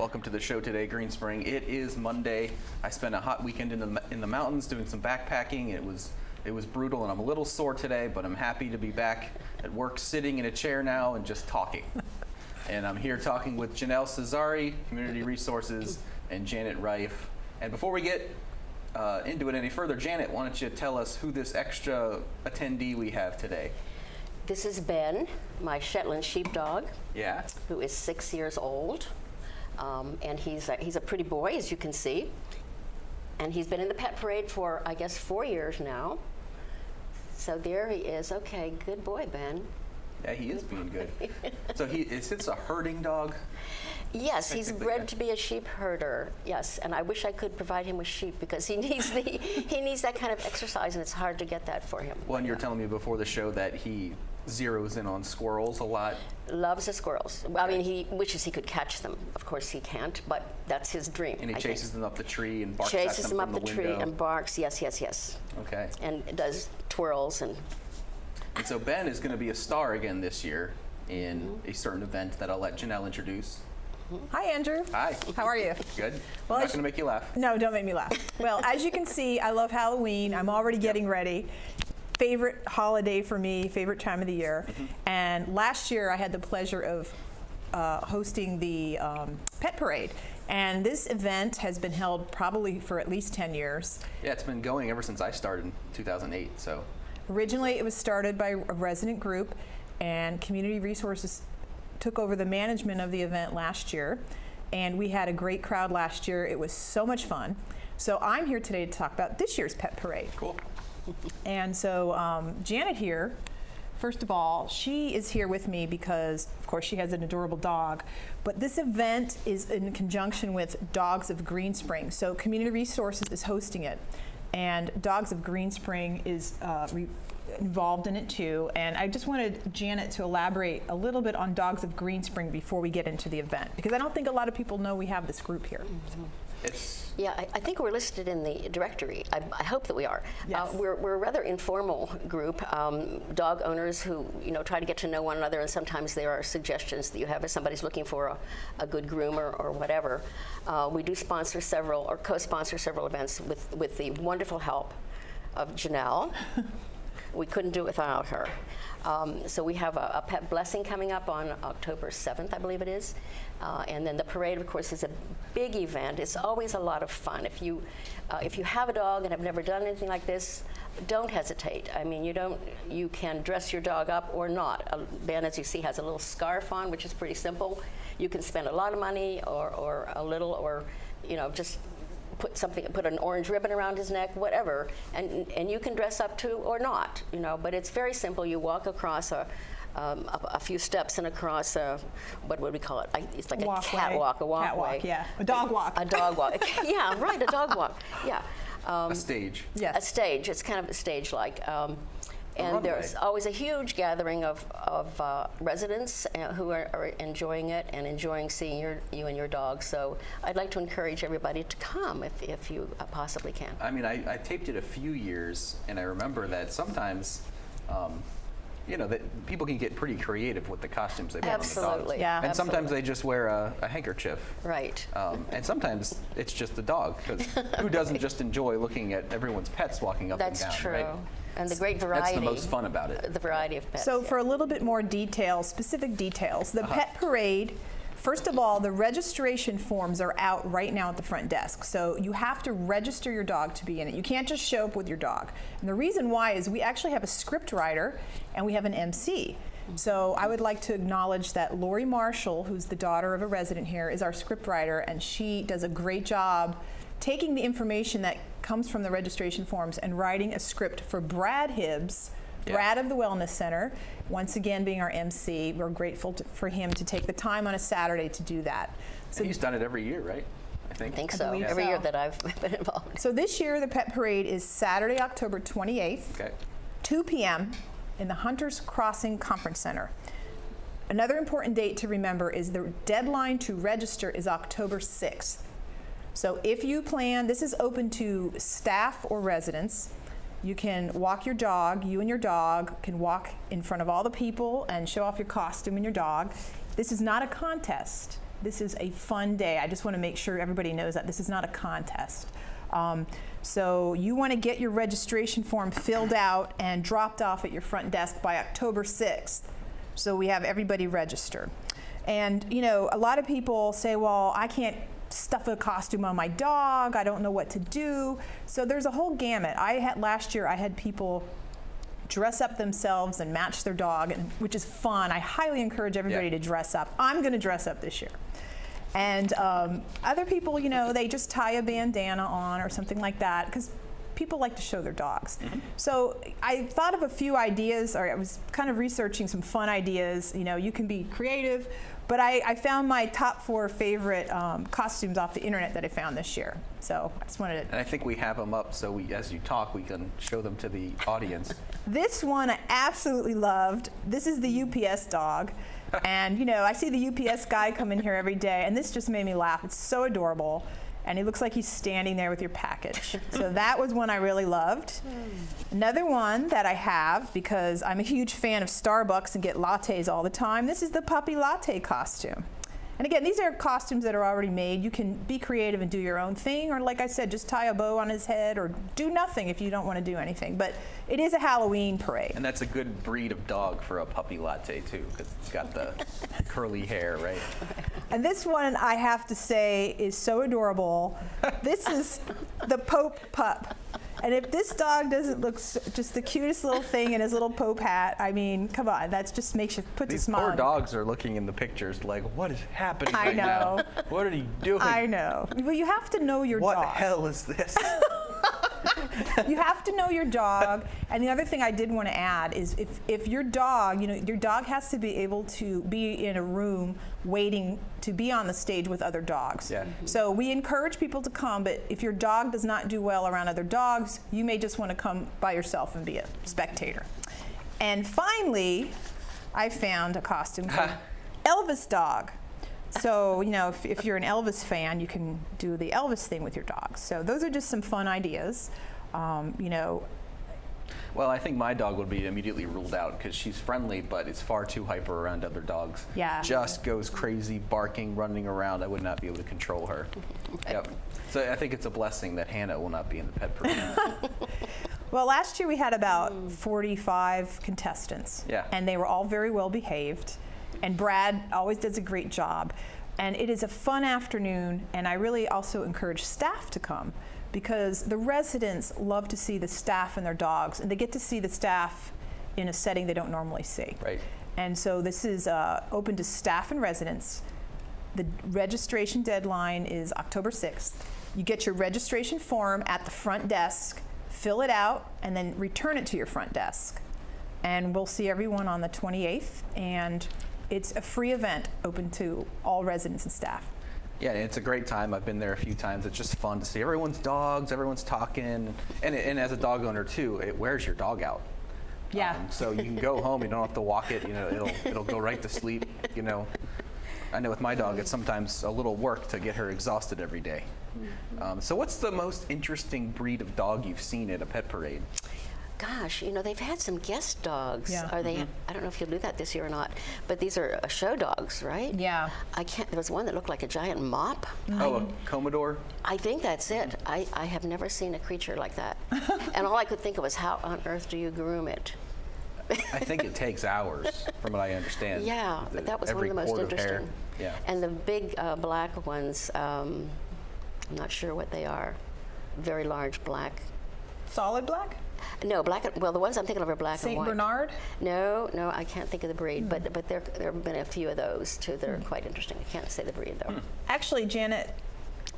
welcome to the show today, Green Spring. It is Monday. I spent a hot weekend in the mountains doing some backpacking. It was brutal, and I'm a little sore today, but I'm happy to be back at work, sitting in a chair now and just talking. And I'm here talking with Janelle Cesari, Community Resources, and Janet Reif. And before we get into it any further, Janet, why don't you tell us who this extra attendee we have today? This is Ben, my Shetland sheepdog. Yeah. Who is 6 years old, and he's a pretty boy, as you can see. And he's been in the pet parade for, I guess, 4 years now. So there he is. Okay, good boy, Ben. Yeah, he is being good. So is this a herding dog? Yes, he's bred to be a sheep herder. Yes, and I wish I could provide him with sheep because he needs that kind of exercise, and it's hard to get that for him. Well, and you were telling me before the show that he zeroes in on squirrels a lot. Loves the squirrels. I mean, he wishes he could catch them. Of course, he can't, but that's his dream. And he chases them up the tree and barks chases at them them up from the the tree window. And barks. Yes, yes, yes. Okay. And does twirls and. And so Ben is going to be a star again this year in a certain event that I'll let Janelle introduce. Hi, Andrew. Hi. How are you? Good. Well, I'm not going to make you laugh. No, don't make me laugh. Well, as you can see, I love Halloween. I'm already getting ready. Favorite holiday for me, favorite time of the year. And last year I had the pleasure of hosting the Pet Parade. And this event has been held probably for at least 10 years. Yeah, it's been going ever since I started in 2008. So originally it was started by a resident group, and Community Resources took over the management of the event last year. And we had a great crowd last year. It was so much fun. So I'm here today to talk about this year's Pet Parade. Cool. And so Janet here, first of all, she is here with me because, of course, she has an adorable dog. But this event is in conjunction with Dogs of Green Spring. So Community Resources is hosting it. And Dogs of Green Spring is involved in it too. And I just wanted Janet to elaborate a little bit on Dogs of Green Spring before we get into the event, because I don't think a lot of people know we have this group here. Yeah, I think we're listed in the directory. I hope that we are. Yes. We're a rather informal group, dog owners who try to get to know one another, and sometimes there are suggestions that you have if somebody's looking for a good groomer or whatever. We do sponsor several or co-sponsor several events with the wonderful help of Janelle. We couldn't do it without her. So we have a pet blessing coming up on October 7th, I believe it is. And then the parade, of course, is a big event. It's always a lot of fun. If you have a dog and have never done anything like this, don't hesitate. I mean, you can dress your dog up or not. Ben, as you see, has a little scarf on, which is pretty simple. You can spend a lot of money or a little, or just put an orange ribbon around his neck, whatever, and you can dress up too or not, but it's very simple. You walk across a few steps and across what would we call it? It's like a catwalk, a walkway. Catwalk, yeah. A dog walk. A dog walk. Yeah, right, a dog walk. Yeah. A stage. Yes. A stage. It's kind of a stage-like. And there's always a huge gathering of residents who are enjoying it and enjoying seeing you and your dog. So I'd like to encourage everybody to come if you possibly can. I mean, I taped it a few years, and I remember that sometimes, that people can get pretty creative with the costumes they put on the dogs. Absolutely. Yeah. And sometimes they just wear a handkerchief. Right. And sometimes it's just the dog, because who doesn't just enjoy looking at everyone's pets walking up and down? That's true. Right? And the great variety. That's the most fun about it. The variety of pets. So for a little bit more detail, specific details, the Pet Parade, first of all, the registration forms are out right now at the front desk. So you have to register your dog to be in it. You can't just show up with your dog. And the reason why is we actually have a script writer and we have an MC. So I would like to acknowledge that Lori Marshall, who's the daughter of a resident here, is our script writer, and she does a great job taking the information that comes from the registration forms and writing a script for Brad Hibbs, Brad of the Wellness Center, once again being our MC. We're grateful for him to take the time on a Saturday to do that. So he's done it every year, right? I think so. Every year that I've been involved. So this year the Pet Parade is Saturday, October 28th, 2 p.m. in the Hunters Crossing Conference Center. Another important date to remember is the deadline to register is October 6th. So if you plan, this is open to staff or residents. You can walk your dog, you and your dog can walk in front of all the people and show off your costume and your dog. This is not a contest. This is a fun day. I just want to make sure everybody knows that this is not a contest. So you want to get your registration form filled out and dropped off at your front desk by October 6th. So we have everybody registered. And you know, a lot of people say, well, I can't stuff a costume on my dog. I don't know what to do. So there's a whole gamut. Last year I had people dress up themselves and match their dog, which is fun. I highly encourage everybody to dress up. I'm going to dress up this year. And other people, you know, they just tie a bandana on or something like that because people like to show their dogs. So I thought of a few ideas, or I was kind of researching some fun ideas. You know, you can be creative, but I found my top 4 favorite costumes off the internet that I found this year. So I just wanted to. And I think we have them up so as you talk, we can show them to the audience. This one I absolutely loved. This is the UPS dog. And you know, I see the UPS guy come in here every day, and this just made me laugh. It's so adorable. And he looks like he's standing there with your package. So that was one I really loved. Another one that I have, because I'm a huge fan of Starbucks and get lattes all the time, this is the puppy latte costume. And again, these are costumes that are already made. You can be creative and do your own thing, or like I said, just tie a bow on his head, or do nothing if you don't want to do anything. But it is a Halloween parade. And that's a good breed of dog for a puppy latte too, because it's got the curly hair, right? And this one, I have to say, is so adorable. This is the Pope Pup. And if this dog doesn't look just the cutest little thing in his little Pope hat, I mean, come on, that just makes you puts a smile. These poor dogs are looking in the pictures like, what is happening right now? know. What are you doing? I know. Well, you have to know your dog. What hell is this? You have to know your dog. And the other thing I did want to add is if your dog, you know, your dog has to be able to be in a room waiting to be on the stage with other dogs. Yeah. So we encourage people to come, but if your dog does not do well around other dogs, you may just want to come by yourself and be a spectator. And finally, I found a costume for Elvis dog. So, you know, if you're an Elvis fan, you can do the Elvis thing with your dog. So those are just some fun ideas. You know. Well, I think my dog would be immediately ruled out because she's friendly, but it's far too hyper around other dogs. Yeah. Just goes crazy, barking, running around. I would not be able to control her. Yep. So I think it's a blessing that Hannah will not be in the pet parade. Well, last year we had about 45 contestants. Yeah. And they were all very well behaved. And Brad always does a great job. And it is a fun afternoon, and I really also encourage staff to come because the residents love to see the staff and their dogs, and they get to see the staff in a setting they don't normally see. Right. And so this is open to staff and residents. The registration deadline is October 6th. You get your registration form at the front desk, fill it out, and then return it to your front desk. And we'll see everyone on the 28th, and it's a free event open to all residents and staff. Yeah, it's a great time. I've been there a few times. It's just fun to see everyone's dogs, everyone's talking. And as a dog owner too, it wears your dog out. Yeah. So you can go home, you don't have to walk it, you know, it'll go right to sleep, you know. I know with my dog, it's sometimes a little work to get her exhausted every day. So what's the most interesting breed of dog you've seen at a pet parade? Gosh, you know, they've had some guest dogs. Yeah. Are they? I don't know if you'll do that this year or not, but these are show dogs, right? Yeah. There was one that looked like a giant mop. Oh, a Commodore? I think that's it. I have never seen a creature like that. And all I could think of was, how on earth do you groom it? I think it takes hours, from what I understand. Yeah, but that was one of the most interesting. Yeah. And the big black ones, I'm not sure what they are. Very large black. Solid black? No, black. Well, the ones I'm thinking of are black and Saint white. Bernard? No, I can't think of the breed, but there have been a few of those too that are quite interesting. I can't say the breed though. Actually, Janet.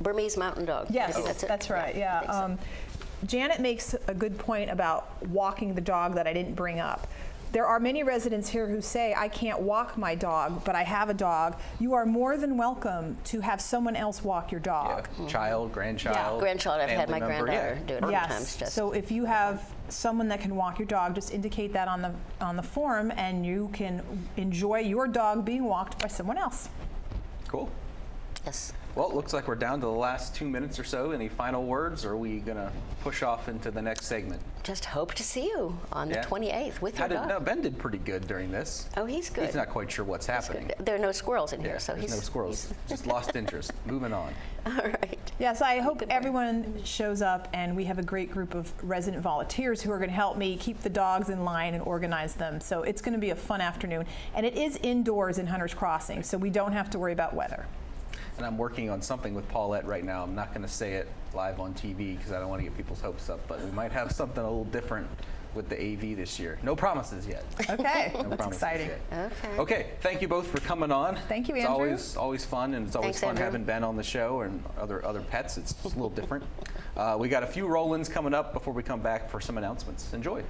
Burmese mountain dog. Yes, Maybe that's it. that's right. I think so. Janet makes a good point about walking the dog that I didn't bring up. There are many residents here who say, I can't walk my dog, but I have a dog. You are more than welcome to have someone else walk your dog. Yeah. Child, grandchild. Grandchild. I've had my family member, granddaughter do it many Yes. times. Just. So if you have someone that can walk your dog, just indicate that on the form, and you can enjoy your dog being walked by someone else. Cool. Yes. Well, it looks like we're down to the last 2 minutes or so. Any final words, or are we going to push off into the next segment? Just hope to see you on the 28th with your dog. No, Ben did pretty good during this. Oh, he's good. He's not quite sure what's happening. There are no squirrels in here, so there's he's no squirrels. Just lost interest. Moving on. all right. Yes, I hope Good boy. everyone shows up, and we have a great group of resident volunteers who are going to help me keep the dogs in line and organize them. So it's going to be a fun afternoon. And it is indoors in Hunter's Crossing, so we don't have to worry about weather. And I'm working on something with Paulette right now. I'm not going to say it live on TV because I don't want to get people's hopes up, but we might have something a little different with the AV this year. No promises yet. Okay, No that's promises exciting. yet. Okay. Okay, thank you both for coming on. Thank you, It's Andrew. always fun, and it's always Thanks, fun Andrew. having Ben on the show and other pets. It's just a little different. We got a few roll-ins coming up before we come back for some announcements. Enjoy.